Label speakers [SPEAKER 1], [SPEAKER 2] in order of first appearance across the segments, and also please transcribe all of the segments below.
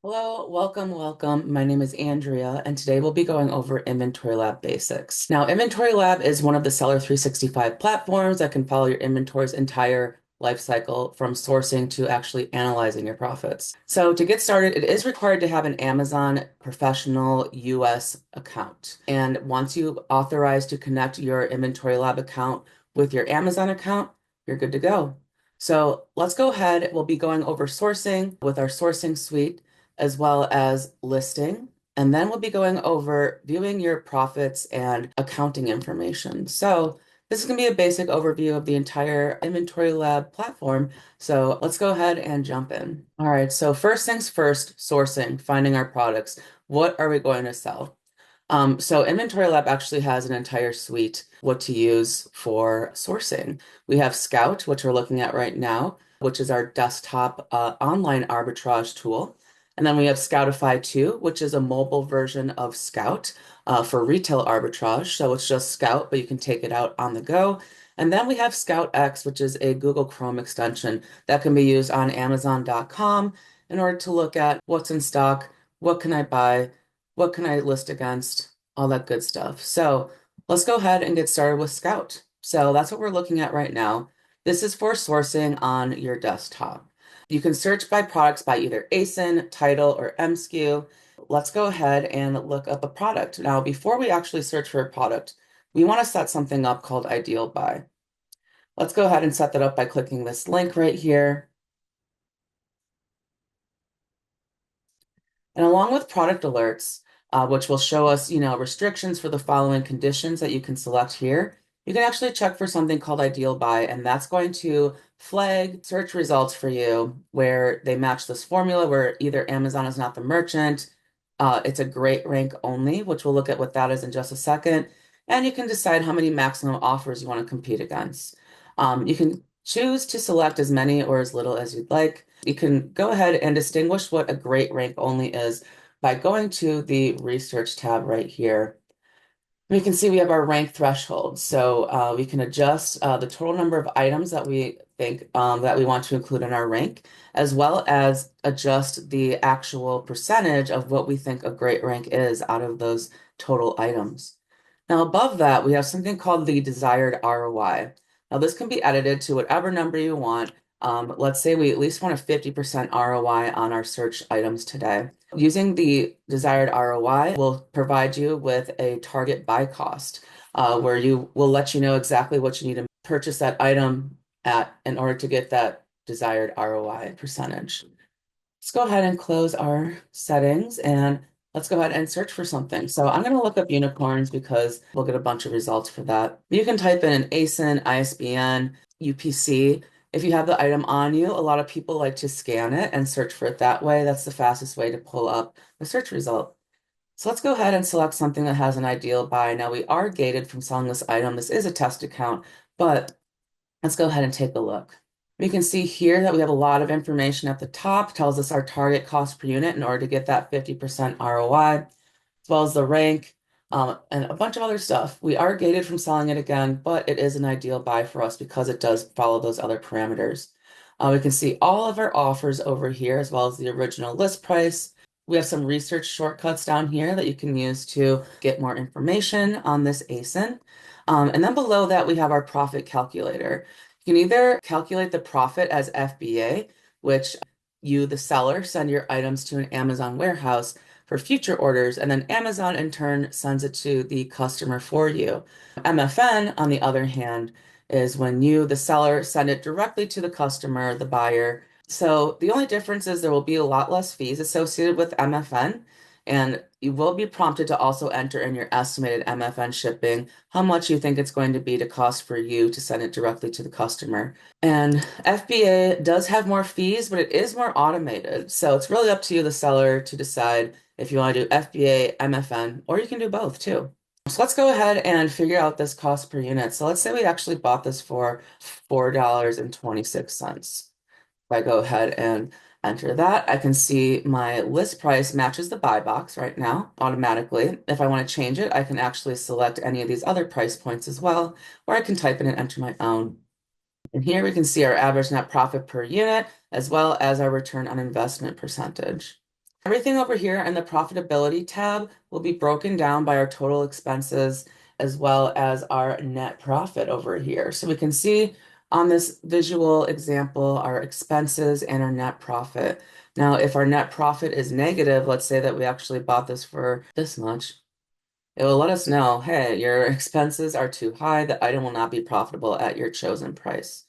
[SPEAKER 1] Hello, welcome. My name is Andrea, and today we'll be going over InventoryLab Basics. Now, InventoryLab is one of the Seller 365 platforms that can follow your inventory's entire life cycle from sourcing to actually analyzing your profits. So to get started, it is required to have an Amazon Professional US account. And once you authorize to connect your InventoryLab account with your Amazon account, you're good to go. So let's go ahead. We'll be going over sourcing with our sourcing suite as well as listing. And then we'll be going over viewing your profits and accounting information. So this is going to be a basic overview of the entire InventoryLab platform. So let's go ahead and jump in. All right, so first things first, sourcing, finding our products. What are we going to sell? So InventoryLab actually has an entire suite what to use for sourcing. We have Scout, which we're looking at right now, which is our desktop online arbitrage tool. And then we have Scoutify 2, which is a mobile version of Scout for retail arbitrage. So it's just Scout, but you can take it out on the go. And then we have ScoutX, which is a Google Chrome extension that can be used on Amazon.com in order to look at what's in stock, what can I buy, what can I list against, all that good stuff. So let's go ahead and get started with Scout. So that's what we're looking at right now. This is for sourcing on your desktop. You can search by products by either ASIN, title, or MSKU. Let's go ahead and look up a product. Now, before we actually search for a product, we want to set something up called Ideal Buy. Let's go ahead and set that up by clicking this link right here. And along with product alerts, which will show us, restrictions for the following conditions that you can select here, you can actually check for something called Ideal Buy, and that's going to flag search results for you where they match this formula where either Amazon is not the merchant, it's a great rank only, which we'll look at what that is in just a second, and you can decide how many maximum offers you want to compete against. You can choose to select as many or as little as you'd like. You can go ahead and distinguish what a great rank only is by going to the research tab right here. We can see we have our rank threshold. So we can adjust the total number of items that we think that we want to include in our rank, as well as adjust the actual percentage of what we think a great rank is out of those total items. Now above that, we have something called the desired ROI. Now this can be edited to whatever number you want. Let's say we at least want a 50% ROI on our search items today. Using the desired ROI will provide you with a target buy cost, where you will let you know exactly what you need to purchase that item at in order to get that desired ROI percentage. Let's go ahead and close our settings and let's go ahead and search for something. So I'm going to look up unicorns because we'll get a bunch of results for that. You can type in an ASIN, ISBN, UPC. If you have the item on you, a lot of people like to scan it and search for it that way. That's the fastest way to pull up the search result. So let's go ahead and select something that has an ideal buy. Now we are gated from selling this item. This is a test account, but let's go ahead and take a look. We can see here that we have a lot of information at the top, tells us our target cost per unit in order to get that 50% ROI, as well as the rank, and a bunch of other stuff. We are gated from selling it again, but it is an ideal buy for us because it does follow those other parameters. We can see all of our offers over here, as well as the original list price. We have some research shortcuts down here that you can use to get more information on this ASIN. And then below that, we have our profit calculator. You can either calculate the profit as FBA, which you, the seller, send your items to an Amazon warehouse for future orders, and then Amazon in turn sends it to the customer for you. MFN, on the other hand, is when you, the seller, send it directly to the customer, the buyer. So the only difference is there will be a lot less fees associated with MFN, and you will be prompted to also enter in your estimated MFN shipping, how much you think it's going to be to cost for you to send it directly to the customer. And FBA does have more fees, but it is more automated. So it's really up to you, the seller, to decide if you want to do FBA, MFN, or you can do both too. So let's go ahead and figure out this cost per unit. So let's say we actually bought this for $4.26. If I go ahead and enter that, I can see my list price matches the buy box right now automatically. If I want to change it, I can actually select any of these other price points as well, or I can type in and enter my own. And here we can see our average net profit per unit, as well as our return on investment percentage. Everything over here in the profitability tab will be broken down by our total expenses as well as our net profit over here. So we can see on this visual example our expenses and our net profit. Now, if our net profit is negative, let's say that we actually bought this for this much, it will let us know, hey, your expenses are too high. The item will not be profitable at your chosen price.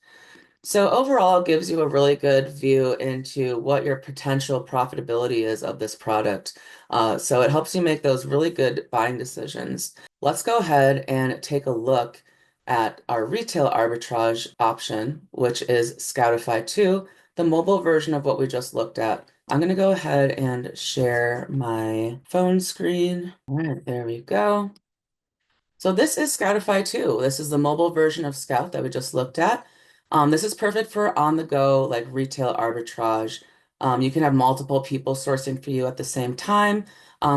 [SPEAKER 1] So overall, it gives you a really good view into what your potential profitability is of this product. So it helps you make those really good buying decisions. Let's go ahead and take a look at our retail arbitrage option, which is Scoutify 2, the mobile version of what we just looked at. I'm going to go ahead and share my phone screen. All right, there we go. So this is Scoutify 2. This is the mobile version of Scout that we just looked at. This is perfect for on-the-go, like retail arbitrage. You can have multiple people sourcing for you at the same time.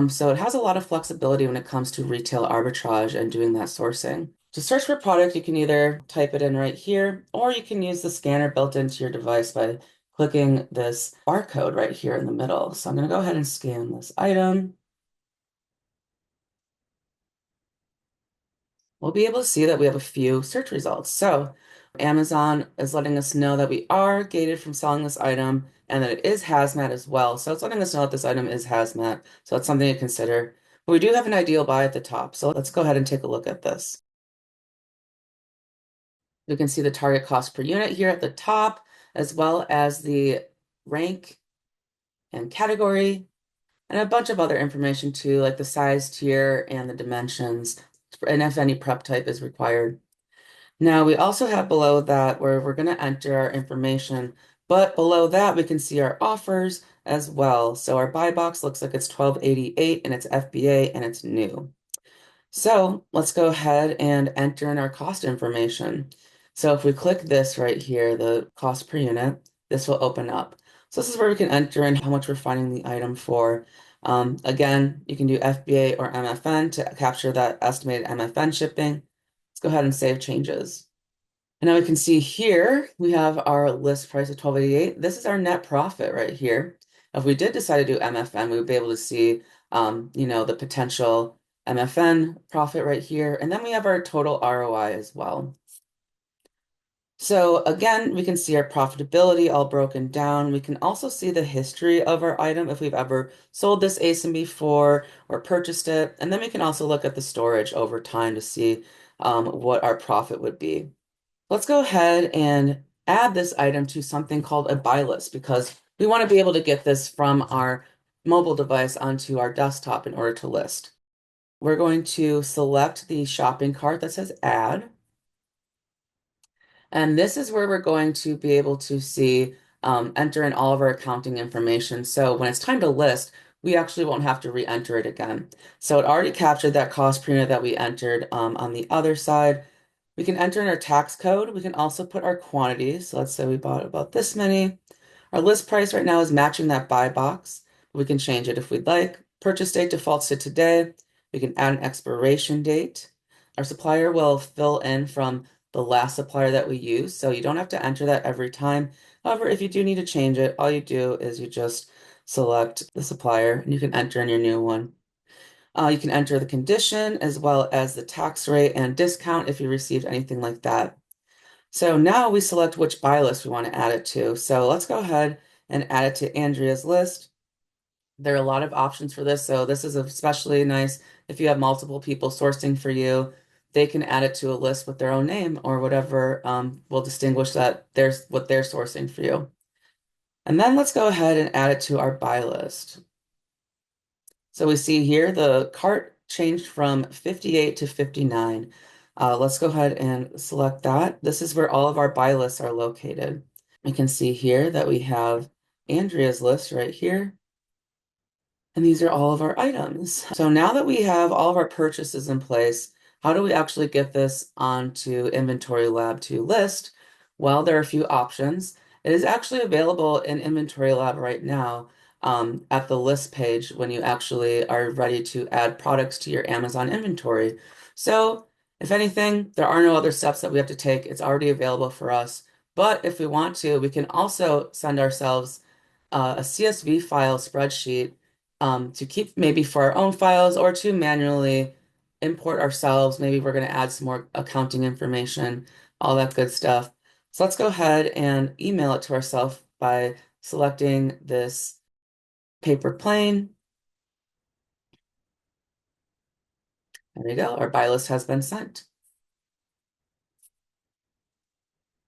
[SPEAKER 1] So it has a lot of flexibility when it comes to retail arbitrage and doing that sourcing. To search for product, you can either type it in right here, or you can use the scanner built into your device by clicking this barcode right here in the middle. So I'm going to go ahead and scan this item. We'll be able to see that we have a few search results. So Amazon is letting us know that we are gated from selling this item and that it is hazmat as well. So it's letting us know that this item is hazmat. So it's something to consider. But we do have an ideal buy at the top. So let's go ahead and take a look at this. We can see the target cost per unit here at the top, as well as the rank and category, and a bunch of other information too, like the size tier and the dimensions, and if any prep type is required. Now we also have below that where we're going to enter our information, but below that we can see our offers as well. So our buy box looks like it's 1288 and it's FBA and it's new. So let's go ahead and enter in our cost information. So if we click this right here, the cost per unit, this will open up. So this is where we can enter in how much we're finding the item for. Again, you can do FBA or MFN to capture that estimated MFN shipping. Let's go ahead and save changes. And now we can see here, we have our list price of 1288. This is our net profit right here. If we did decide to do MFN, we would be able to see, the potential MFN profit right here. And then we have our total ROI as well. So again, we can see our profitability all broken down. We can also see the history of our item if we've ever sold this ASIN before or purchased it. And then we can also look at the storage over time to see what our profit would be. Let's go ahead and add this item to something called a buy list because we want to be able to get this from our mobile device onto our desktop in order to list. We're going to select the shopping cart that says add. And this is where we're going to be able to see, enter in all of our accounting information. So when it's time to list, we actually won't have to re-enter it again. So it already captured that cost per unit that we entered on the other side. We can enter in our tax code. We can also put our quantities. So let's say we bought about this many. Our list price right now is matching that buy box. We can change it if we'd like. Purchase date defaults to today. We can add an expiration date. Our supplier will fill in from the last supplier that we use, so you don't have to enter that every time. However, if you do need to change it, all you do is you just select the supplier and you can enter in your new one. You can enter the condition as well as the tax rate and discount if you received anything like that. So now we select which buy list we want to add it to. So let's go ahead and add it to Andrea's list. There are a lot of options for this, so this is especially nice if you have multiple people sourcing for you. They can add it to a list with their own name or whatever will distinguish that there's what they're sourcing for you. And then let's go ahead and add it to our buy list. So we see here the cart changed from 58 to 59. Let's go ahead and select that. This is where all of our buy lists are located. We can see here that we have Andrea's list right here. And these are all of our items. So now that we have all of our purchases in place, how do we actually get this onto InventoryLab to list? Well, there are a few options. It is actually available in InventoryLab right now at the list page when you actually are ready to add products to your Amazon inventory. So if anything, there are no other steps that we have to take. It's already available for us. But if we want to, we can also send ourselves a CSV file spreadsheet to keep maybe for our own files or to manually import ourselves. Maybe we're going to add some more accounting information, all that good stuff. So let's go ahead and email it to ourselves by selecting this paper plane. There you go. Our buy list has been sent.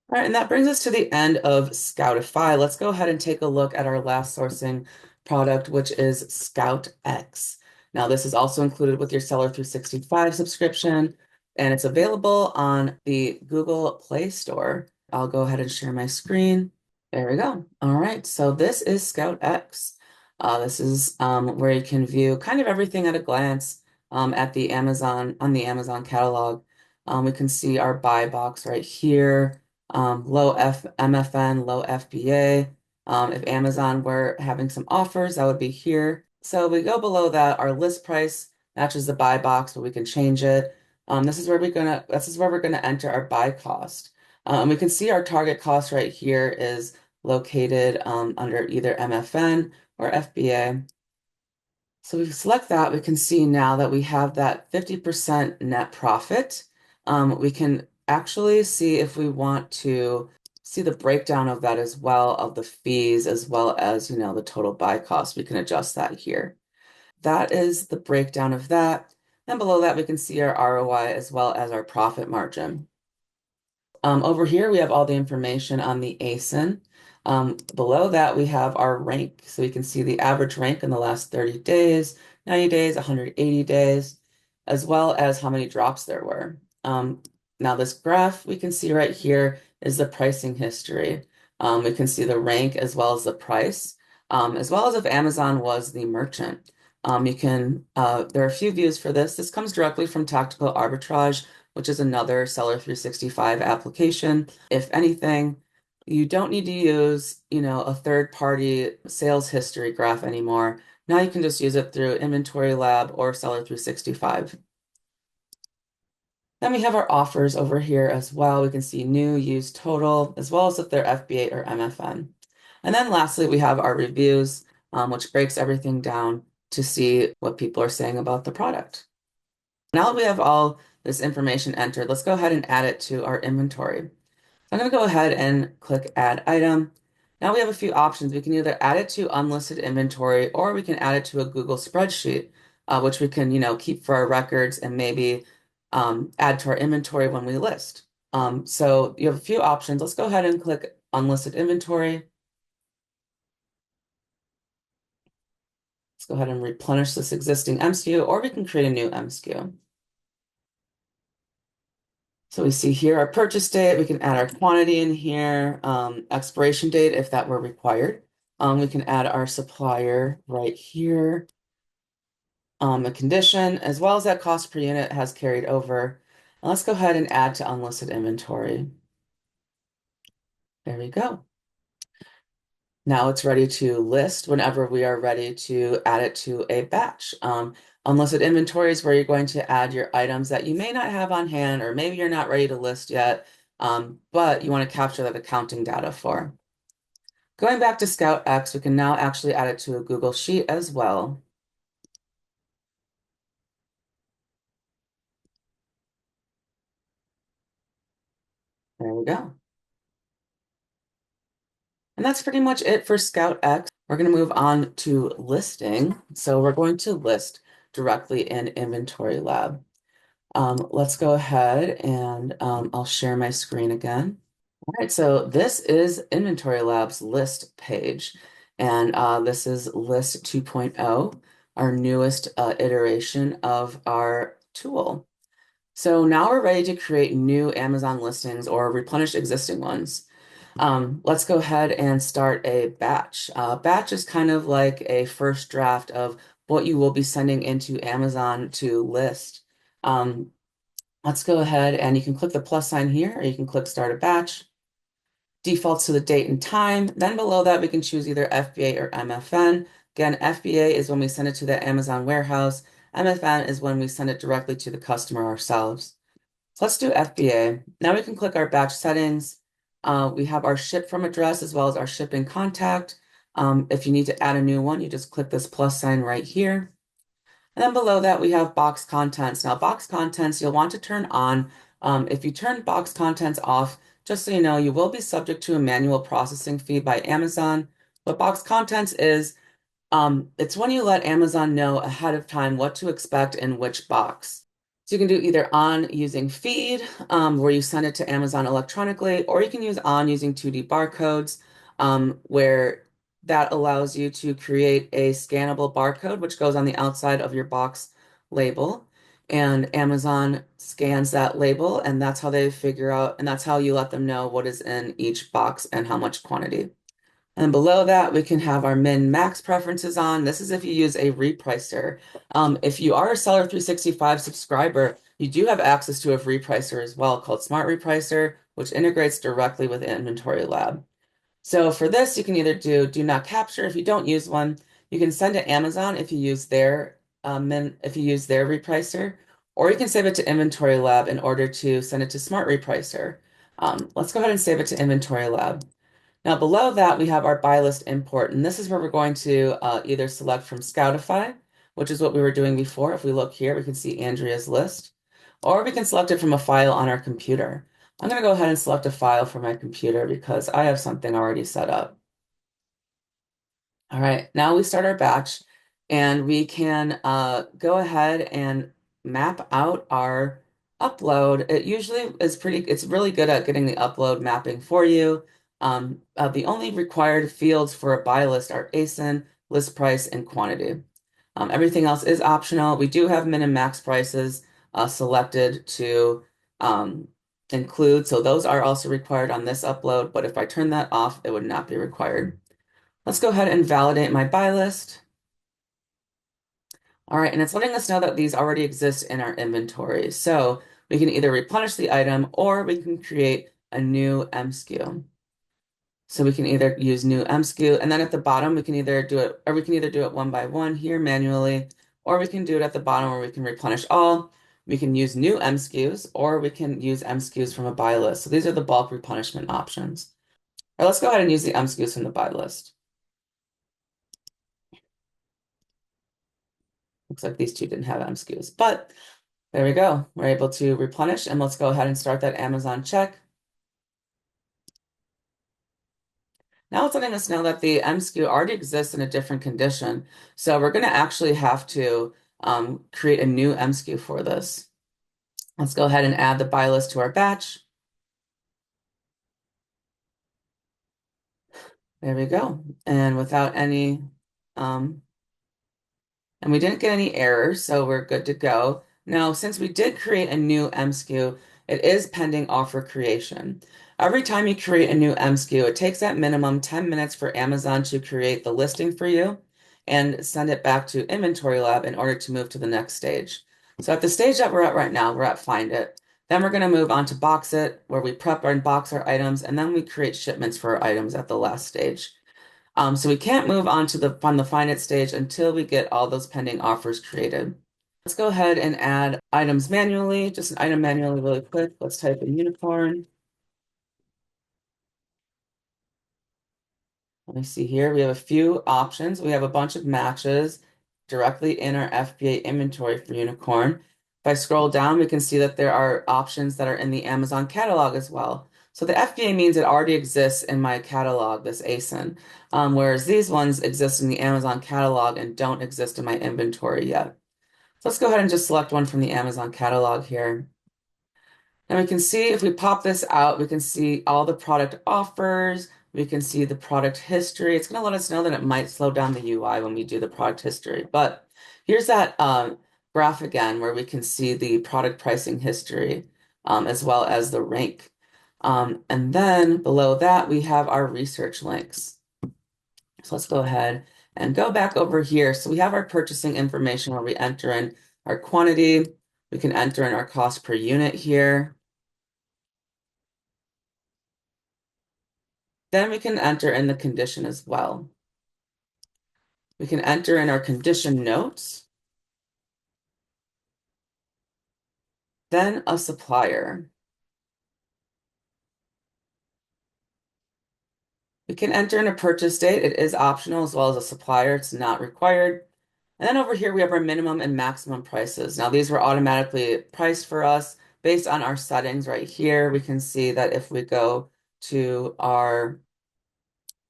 [SPEAKER 1] All right, and that brings us to the end of Scoutify. Let's go ahead and take a look at our last sourcing product, which is ScoutX. Now, this is also included with your Seller 365 subscription, and it's available on the Google Play Store. I'll go ahead and share my screen. There we go. All right, so this is ScoutX. This is where you can view kind of everything at a glance at the Amazon catalog. We can see our buy box right here, low MFN, low FBA. If Amazon were having some offers, that would be here. So we go below that, our list price matches the buy box, but we can change it. This is where we're gonna enter our buy cost. We can see our target cost right here is located under either MFN or FBA. So if we select that, we can see now that we have that 50% net profit. We can actually see if we want to see the breakdown of that as well, of the fees, as well as, the total buy cost. We can adjust that here. That is the breakdown of that. And below that, we can see our ROI as well as our profit margin. Over here, we have all the information on the ASIN. Below that, we have our rank. So we can see the average rank in the last 30 days, 90 days, 180 days, as well as how many drops there were. Now this graph we can see right here is the pricing history. We can see the rank as well as the price, as well as if Amazon was the merchant. There are a few views for this. This comes directly from Tactical Arbitrage, which is another Seller 365 application. If anything, you don't need to use, a third-party sales history graph anymore. Now you can just use it through InventoryLab or Seller 365. Then we have our offers over here as well. We can see new, used, total, as well as if they're FBA or MFN. And then lastly, we have our reviews, which breaks everything down to see what people are saying about the product. Now that we have all this information entered, let's go ahead and add it to our inventory. So I'm going to go ahead and click Add Item. Now we have a few options. We can either add it to unlisted inventory or we can add it to a Google spreadsheet, which we can, keep for our records and maybe add to our inventory when we list. So you have a few options. Let's go ahead and click Unlisted Inventory. Let's go ahead and replenish this existing SKU, or we can create a new SKU. So we see here our purchase date. We can add our quantity in here, expiration date if that were required. We can add our supplier right here. A condition, as well as that cost per unit has carried over. And let's go ahead and add to unlisted inventory. There we go. Now it's ready to list whenever we are ready to add it to a batch. Unlisted inventory is where you're going to add your items that you may not have on hand, or maybe you're not ready to list yet, but you want to capture that accounting data for. Going back to ScoutX, we can now actually add it to a Google Sheet as well. There we go. And that's pretty much it for ScoutX. We're going to move on to listing. So we're going to list directly in InventoryLab. Let's go ahead and I'll share my screen again. All right, so this is InventoryLab's list page, and this is list 2.0, our newest iteration of our tool. So now we're ready to create new Amazon listings or replenish existing ones. Let's go ahead and start a batch. Batch is kind of like a first draft of what you will be sending into Amazon to list. Let's go ahead and you can click the plus sign here, or you can click Start a Batch. Defaults to the date and time. Then below that, we can choose either FBA or MFN. Again, FBA is when we send it to the Amazon warehouse. MFN is when we send it directly to the customer ourselves. So let's do FBA. Now we can click our batch settings. We have our ship from address as well as our shipping contact. If you need to add a new one, you just click this plus sign right here. And then below that, we have box contents. Now, box contents, you'll want to turn on. If you turn box contents off, just so you know, you will be subject to a manual processing fee by Amazon. What box contents is, it's when you let Amazon know ahead of time what to expect in which box. So you can do either on using feed, where you send it to Amazon electronically, or you can use on using 2D barcodes, where that allows you to create a scannable barcode, which goes on the outside of your box label. And Amazon scans that label, and that's how they figure out, and that's how you let them know what is in each box and how much quantity. And below that, we can have our min max preferences on. This is if you use a repricer. If you are a Seller 365 subscriber, you do have access to a repricer as well called SmartRepricer, which integrates directly with InventoryLab. So for this, you can either do not capture if you don't use one. You can send to Amazon if you use their repricer, or you can save it to InventoryLab in order to send it to SmartRepricer. Let's go ahead and save it to InventoryLab. Now below that, we have our buy list import, and this is where we're going to either select from Scoutify, which is what we were doing before. If we look here, we can see Andrea's list, or we can select it from a file on our computer. I'm going to go ahead and select a file for my computer because I have something already set up. All right, now we start our batch, and we can go ahead and map out our upload. It usually is it's really good at getting the upload mapping for you. The only required fields for a buy list are ASIN, list price, and quantity. Everything else is optional. We do have min and max prices selected to include, so those are also required on this upload, but if I turn that off, it would not be required. Let's go ahead and validate my buy list. All right, and it's letting us know that these already exist in our inventory. So we can either replenish the item or we can create a new MSKU. So we can either use new MSKU, and then at the bottom we can either do it, or we can either do it one by one here manually, or we can do it at the bottom where we can replenish all. We can use new MSKUs, or we can use MSKUs from a buy list. So these are the bulk replenishment options. All right, let's go ahead and use the MSKUs from the buy list. Looks like these two didn't have MSKUs, but there we go. We're able to replenish, and let's go ahead and start that Amazon check. Now it's letting us know that the MSKU already exists in a different condition. So we're going to actually have to create a new MSKU for this. Let's go ahead and add the buy list to our batch. There we go. And without any, and we didn't get any errors, so we're good to go. Now, since we did create a new MSKU, it is pending offer creation. Every time you create a new MSKU, it takes at minimum 10 minutes for Amazon to create the listing for you and send it back to InventoryLab in order to move to the next stage. So at the stage that we're at right now, we're at Find It. Then we're going to move on to Box It, where we prep and box our items, and then we create shipments for our items at the last stage. So we can't move on to the Find It stage until we get all those pending offers created. Let's go ahead and add items manually, just an item manually really quick. Let's type in unicorn. Let me see here. We have a few options. We have a bunch of matches directly in our FBA inventory for unicorn. If I scroll down, we can see that there are options that are in the Amazon catalog as well. So the FBA means it already exists in my catalog, this ASIN, whereas these ones exist in the Amazon catalog and don't exist in my inventory yet. So let's go ahead and just select one from the Amazon catalog here. And we can see if we pop this out, we can see all the product offers. We can see the product history. It's going to let us know that it might slow down the UI when we do the product history. But here's that graph again where we can see the product pricing history as well as the rank. And then below that, we have our research links. So let's go ahead and go back over here. So we have our purchasing information where we enter in our quantity. We can enter in our cost per unit here. Then we can enter in the condition as well. We can enter in our condition notes, then a supplier. We can enter in a purchase date. It is optional as well as a supplier. It's not required. And then over here, we have our minimum and maximum prices. Now, these were automatically priced for us based on our settings right here. We can see that if we go to our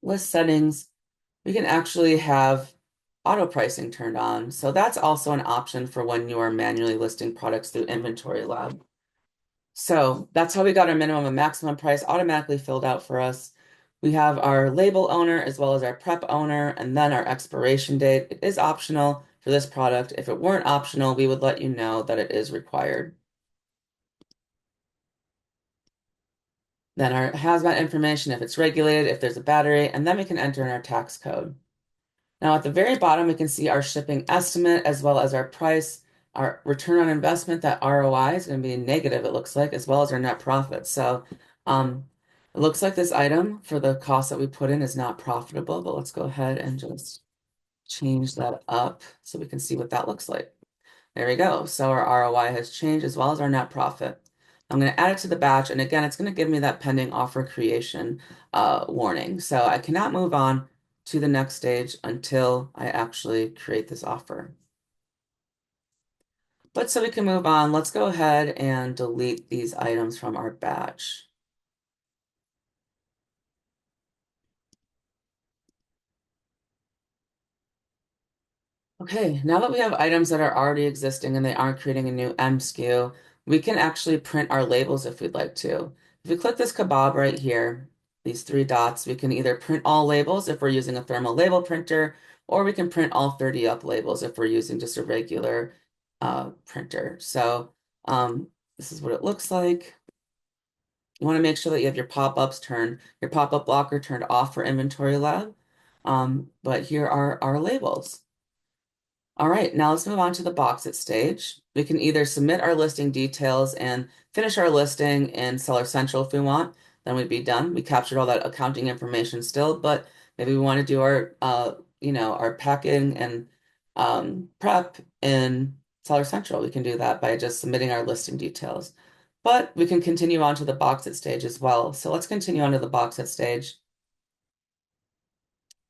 [SPEAKER 1] list settings, we can actually have auto pricing turned on. So that's also an option for when you are manually listing products through InventoryLab. So that's how we got our minimum and maximum price automatically filled out for us. We have our label owner as well as our prep owner and then our expiration date. It is optional for this product. If it weren't optional, we would let you know that it is required. Then our hazmat information, if it's regulated, if there's a battery, and then we can enter in our tax code. Now at the very bottom, we can see our shipping estimate as well as our price, our return on investment, that ROI is going to be negative, it looks like, as well as our net profit. So it looks like this item for the cost that we put in is not profitable, but let's go ahead and just change that up so we can see what that looks like. There we go. So our ROI has changed as well as our net profit. I'm going to add it to the batch. And again, it's going to give me that pending offer creation warning. So I cannot move on to the next stage until I actually create this offer. But so we can move on, let's go ahead and delete these items from our batch. Okay, now that we have items that are already existing and they aren't creating a new M SKU, we can actually print our labels if we'd like to. If we click this kebab right here, these three dots, we can either print all labels if we're using a thermal label printer, or we can print all 30 up labels if we're using just a regular printer. So this is what it looks like. You want to make sure that you have your pop-ups turned, your pop-up blocker turned off for InventoryLab. But here are our labels. All right, now let's move on to the box it stage. We can either submit our listing details and finish our listing in Seller Central if we want, then we'd be done. We captured all that accounting information still, but maybe we want to do our, our packing and prep in Seller Central. We can do that by just submitting our listing details. But we can continue on to the box it stage as well. So let's continue on to the box it stage.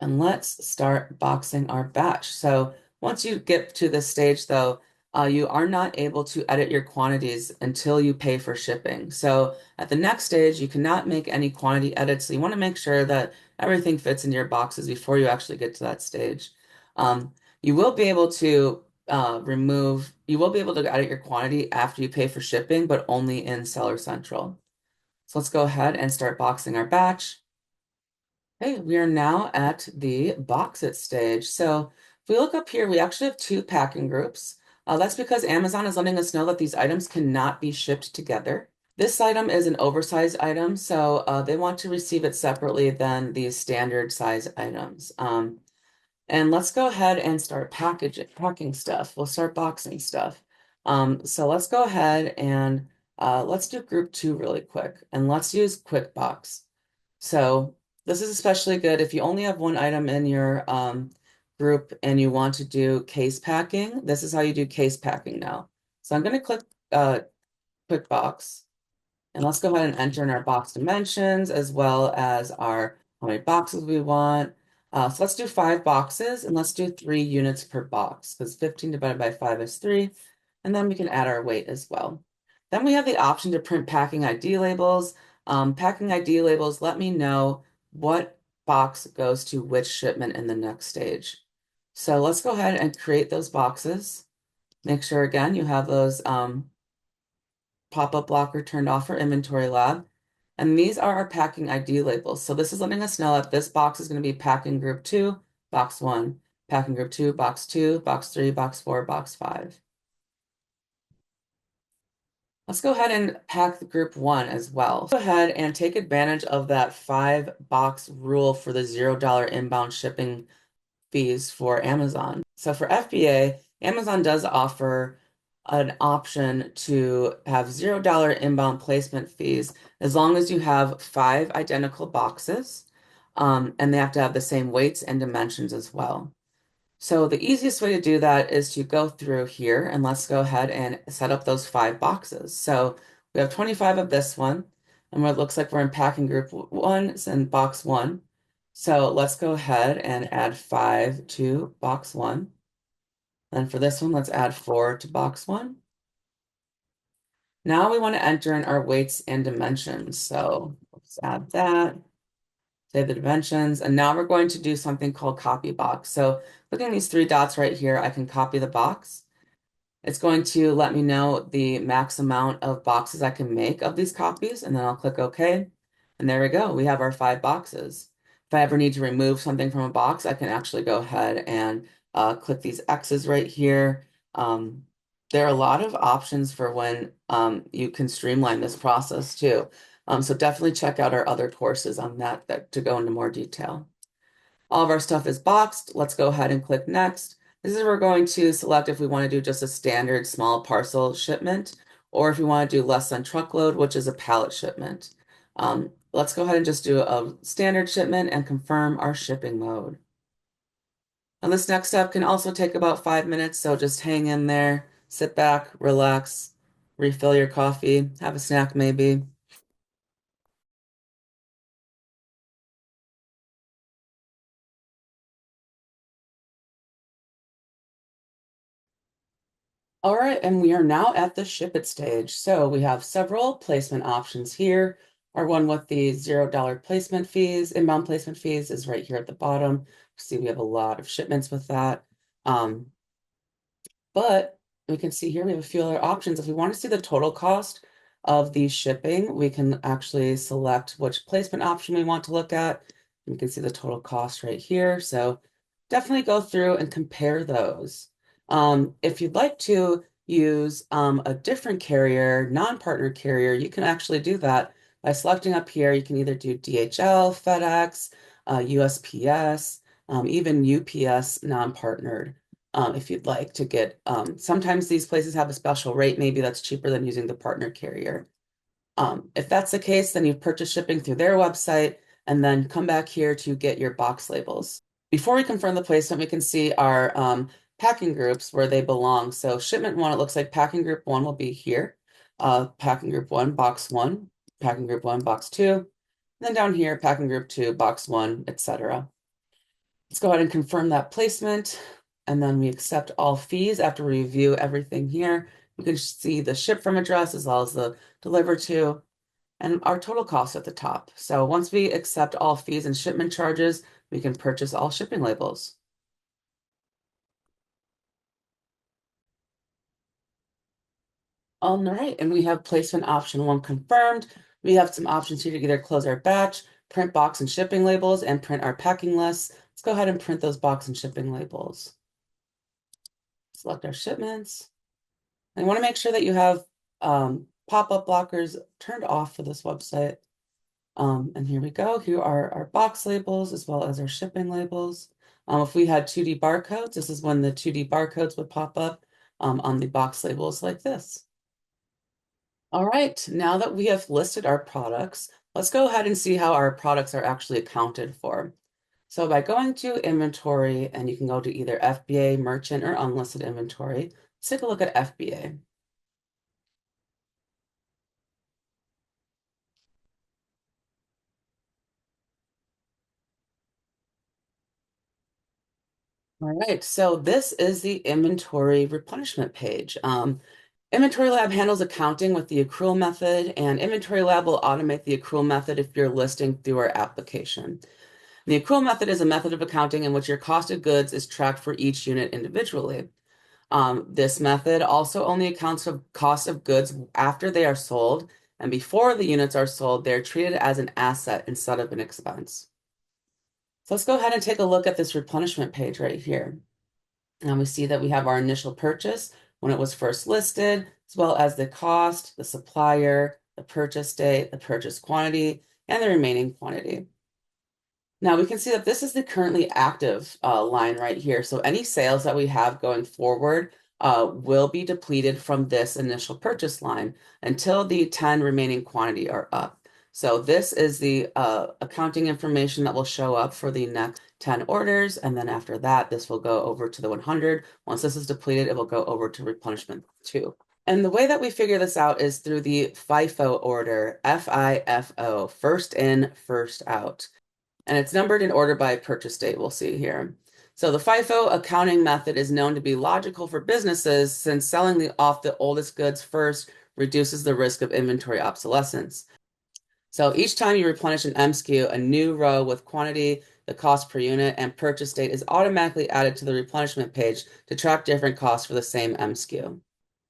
[SPEAKER 1] And let's start boxing our batch. So once you get to this stage, though, you are not able to edit your quantities until you pay for shipping. So at the next stage, you cannot make any quantity edits. So you want to make sure that everything fits into your boxes before you actually get to that stage. You will be able to you will be able to edit your quantity after you pay for shipping, but only in Seller Central. So let's go ahead and start boxing our batch. Okay, we are now at the box it stage. So if we look up here, we actually have two packing groups. That's because Amazon is letting us know that these items cannot be shipped together. This item is an oversized item, so they want to receive it separately than these standard size items. And let's go ahead and start packing stuff. We'll start boxing stuff. So let's go ahead and let's do group 2 really quick, and let's use quick box. So this is especially good if you only have one item in your group and you want to do case packing. This is how you do case packing now. So I'm going to click quick box, and let's go ahead and enter in our box dimensions as well as our how many boxes we want. So let's do 5 boxes and let's do 3 units per box because 15 divided by 5 is 3. And then we can add our weight as well. Then we have the option to print packing ID labels. Packing ID labels let me know what box goes to which shipment in the next stage. So let's go ahead and create those boxes. Make sure again you have those pop-up blocker turned off for InventoryLab. And these are our packing ID labels. So this is letting us know that this box is going to be packing group 2, box 1, packing group 2, box 2, box 3, box 4, box 5. Let's go ahead and pack the group 1 as well. Go ahead and take advantage of that 5-box rule for the $0 inbound shipping fees for Amazon. So for FBA, Amazon does offer an option to have $0 inbound placement fees as long as you have 5 identical boxes, and they have to have the same weights and dimensions as well. So the easiest way to do that is to go through here and let's go ahead and set up those 5 boxes. So we have 25 of this one, and it looks like we're in packing group 1 and box 1. So let's go ahead and add 5 to box 1. Then for this one, let's add 4 to box 1. Now we want to enter in our weights and dimensions. So let's add that, save the dimensions, and now we're going to do something called copy box. So looking at these 3 dots right here, I can copy the box. It's going to let me know the max amount of boxes I can make of these copies, and then I'll click OK. And there we go. We have our 5 boxes. If I ever need to remove something from a box, I can actually go ahead and click these X's right here. There are a lot of options for when you can streamline this process too. So definitely check out our other courses on that to go into more detail. All of our stuff is boxed. Let's go ahead and click next. This is where we're going to select if we want to do just a standard small parcel shipment, or if we want to do less than truckload, which is a pallet shipment. Let's go ahead and just do a standard shipment and confirm our shipping mode. And this next step can also take about 5 minutes, so just hang in there, sit back, relax, refill your coffee, have a snack maybe. All right, and we are now at the ship it stage. So we have several placement options here. Our one with the $0 placement fees, inbound placement fees is right here at the bottom. See, we have a lot of shipments with that. But we can see here we have a few other options. If we want to see the total cost of the shipping, we can actually select which placement option we want to look at. We can see the total cost right here. So definitely go through and compare those. If you'd like to use a different carrier, non-partner carrier, you can actually do that by selecting up here. You can either do DHL, FedEx, USPS, even UPS non-partnered if you'd like to get, sometimes these places have a special rate, maybe that's cheaper than using the partner carrier. If that's the case, then you purchase shipping through their website and then come back here to get your box labels. Before we confirm the placement, we can see our packing groups where they belong. So shipment 1, it looks like packing group 1 will be here. Packing group 1, box 1, packing group 1, box 2, and then down here, packing group 2, box 1, etc. Let's go ahead and confirm that placement. And then we accept all fees after we review everything here. You can see the ship from address as well as the deliver to and our total cost at the top. So once we accept all fees and shipment charges, we can purchase all shipping labels. All right, and we have placement option 1 confirmed. We have some options here to either close our batch, print box and shipping labels, and print our packing lists. Let's go ahead and print those box and shipping labels. Select our shipments. I want to make sure that you have pop-up blockers turned off for this website. And here we go. Here are our box labels as well as our shipping labels. If we had 2D barcodes, this is when the 2D barcodes would pop up on the box labels like this. All right, now that we have listed our products, let's go ahead and see how our products are actually accounted for. So by going to inventory, and you can go to either FBA, merchant, or unlisted inventory, let's take a look at FBA. All right, so this is the inventory replenishment page. InventoryLab handles accounting with the accrual method, and InventoryLab will automate the accrual method if you're listing through our application. The accrual method is a method of accounting in which your cost of goods is tracked for each unit individually. This method also only accounts for cost of goods after they are sold, and before the units are sold, they're treated as an asset instead of an expense. So let's go ahead and take a look at this replenishment page right here. And we see that we have our initial purchase when it was first listed, as well as the cost, the supplier, the purchase date, the purchase quantity, and the remaining quantity. Now we can see that this is the currently active line right here. So any sales that we have going forward will be depleted from this initial purchase line until the 10 remaining quantity are up. So this is the accounting information that will show up for the next 10 orders. And then after that, this will go over to the 100. Once this is depleted, it will go over to replenishment 2. And the way that we figure this out is through the FIFO order, FIFO, first in, first out. And it's numbered in order by purchase date, we'll see here. So the FIFO accounting method is known to be logical for businesses since selling off the oldest goods first reduces the risk of inventory obsolescence. So each time you replenish an MSKU, a new row with quantity, the cost per unit, and purchase date is automatically added to the replenishment page to track different costs for the same MSKU.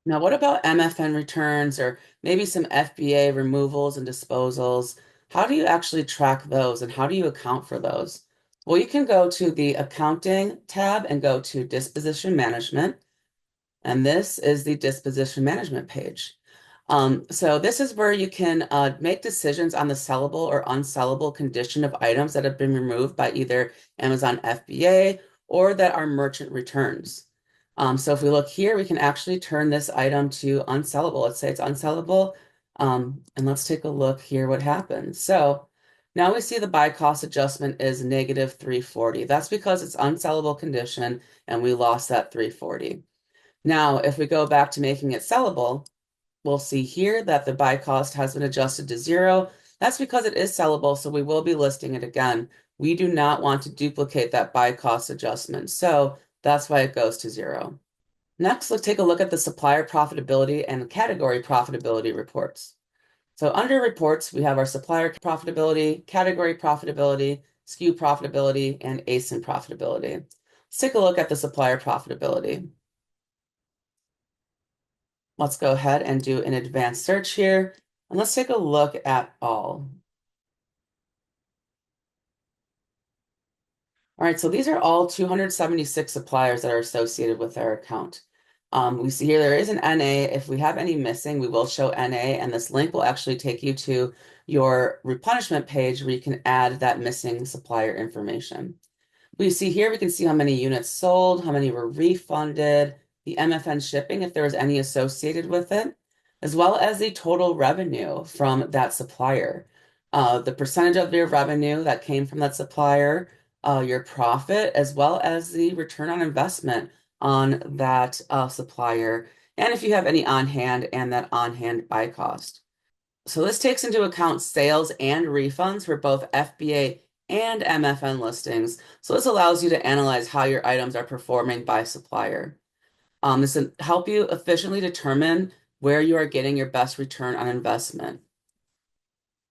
[SPEAKER 1] Now, what about MFN returns or maybe some FBA removals and disposals? How do you actually track those and how do you account for those? Well, you can go to the Accounting tab and go to Disposition Management, and this is the Disposition Management page. So this is where you can make decisions on the sellable or unsellable condition of items that have been removed by either Amazon FBA or that are merchant returns. So if we look here, we can actually turn this item to unsellable. Let's say it's unsellable. And let's take a look here what happens. So now we see the buy cost adjustment is negative 340. That's because it's unsellable condition and we lost that 340. Now, if we go back to making it sellable, we'll see here that the buy cost has been adjusted to 0. That's because it is sellable, so we will be listing it again. We do not want to duplicate that buy cost adjustment, so that's why it goes to 0. Next, let's take a look at the supplier profitability and category profitability reports. So under reports, we have our supplier profitability, category profitability, SKU profitability, and ASIN profitability. Let's take a look at the supplier profitability. Let's go ahead and do an advanced search here, and let's take a look at all. All right, so these are all 276 suppliers that are associated with our account. We see here there is an NA. If we have any missing, we will show NA, and this link will actually take you to your replenishment page where you can add that missing supplier information. We see here, we can see how many units sold, how many were refunded, the MFN shipping, if there was any associated with it, as well as the total revenue from that supplier. The percentage of your revenue that came from that supplier, your profit, as well as the return on investment on that supplier, and if you have any on hand and that on hand buy cost. So this takes into account sales and refunds for both FBA and MFN listings. So this allows you to analyze how your items are performing by supplier. This will help you efficiently determine where you are getting your best return on investment.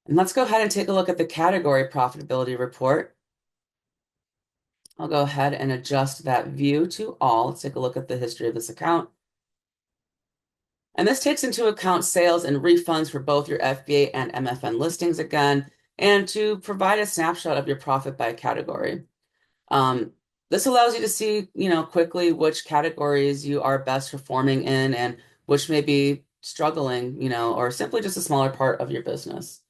[SPEAKER 1] And let's go ahead and take a look at the category profitability report. I'll go ahead and adjust that view to all. Let's take a look at the history of this account. And this takes into account sales and refunds for both your FBA and MFN listings again, and to provide a snapshot of your profit by category. This allows you to see, quickly which categories you are best performing in and which may be struggling, or simply just a smaller part of your business.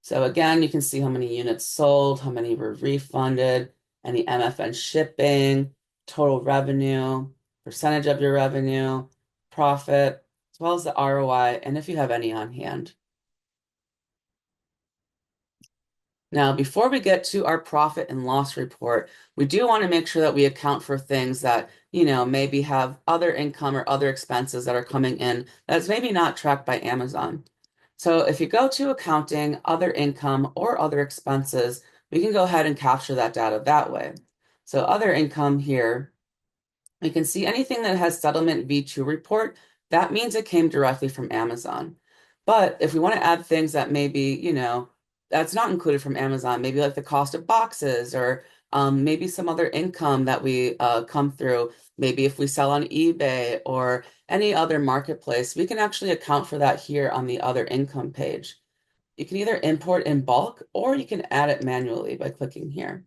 [SPEAKER 1] So again, you can see how many units sold, how many were refunded, any MFN shipping, total revenue, percentage of your revenue, profit, as well as the ROI, and if you have any on hand. Now, before we get to our profit and loss report, we do want to make sure that we account for things that, maybe have other income or other expenses that are coming in that's maybe not tracked by Amazon. So if you go to accounting, other income, or other expenses, we can go ahead and capture that data that way. So other income here, we can see anything that has settlement V2 report, that means it came directly from Amazon. But if we want to add things that maybe, that's not included from Amazon, maybe like the cost of boxes or maybe some other income that we come through, maybe if we sell on eBay or any other marketplace, we can actually account for that here on the other income page. You can either import in bulk or you can add it manually by clicking here.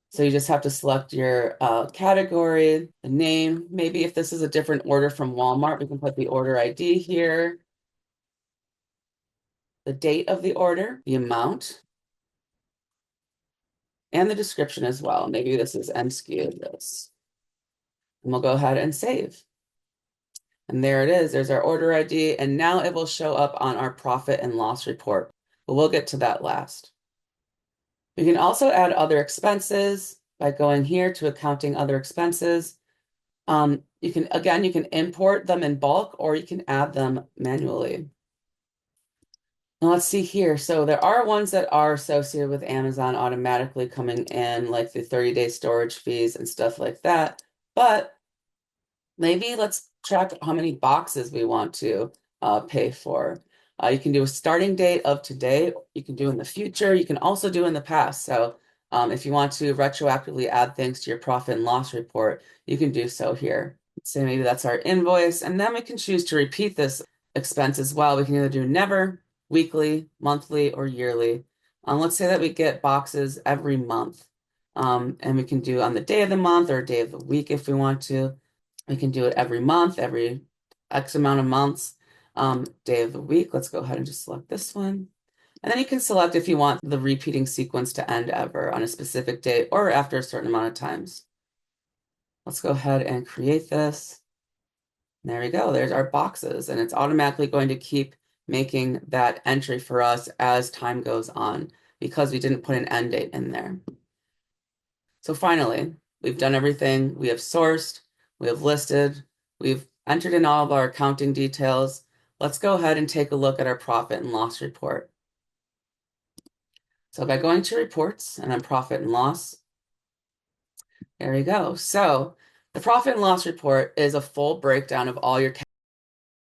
[SPEAKER 1] So you just have to select your category, the name. Maybe if this is a different order from Walmart, we can put the order ID here, the date of the order, the amount, and the description as well. Maybe this is MSKU this. And we'll go ahead and save. And there it is. There's our order ID. And now it will show up on our profit and loss report. But we'll get to that last. We can also add other expenses by going here to accounting other expenses. You can import them in bulk or you can add them manually. Now let's see here. So there are ones that are associated with Amazon automatically coming in, like the 30-day storage fees and stuff like that. But maybe let's track how many boxes we want to pay for. You can do a starting date of today. You can do in the future. You can also do in the past. So if you want to retroactively add things to your profit and loss report, you can do so here. So maybe that's our invoice. And then we can choose to repeat this expense as well. We can either do never, weekly, monthly, or yearly. Let's say that we get boxes every month. And we can do on the day of the month or day of the week if we want to. We can do it every month, every X amount of months, day of the week. Let's go ahead and just select this one. And then you can select if you want the repeating sequence to end ever on a specific date or after a certain amount of times. Let's go ahead and create this. There we go. There's our boxes, and it's automatically going to keep making that entry for us as time goes on because we didn't put an end date in there. So finally, we've done everything. We have sourced, we have listed, we've entered in all of our accounting details. Let's go ahead and take a look at our profit and loss report. So by going to reports and then profit and loss, there we go. So the profit and loss report is a full breakdown of all your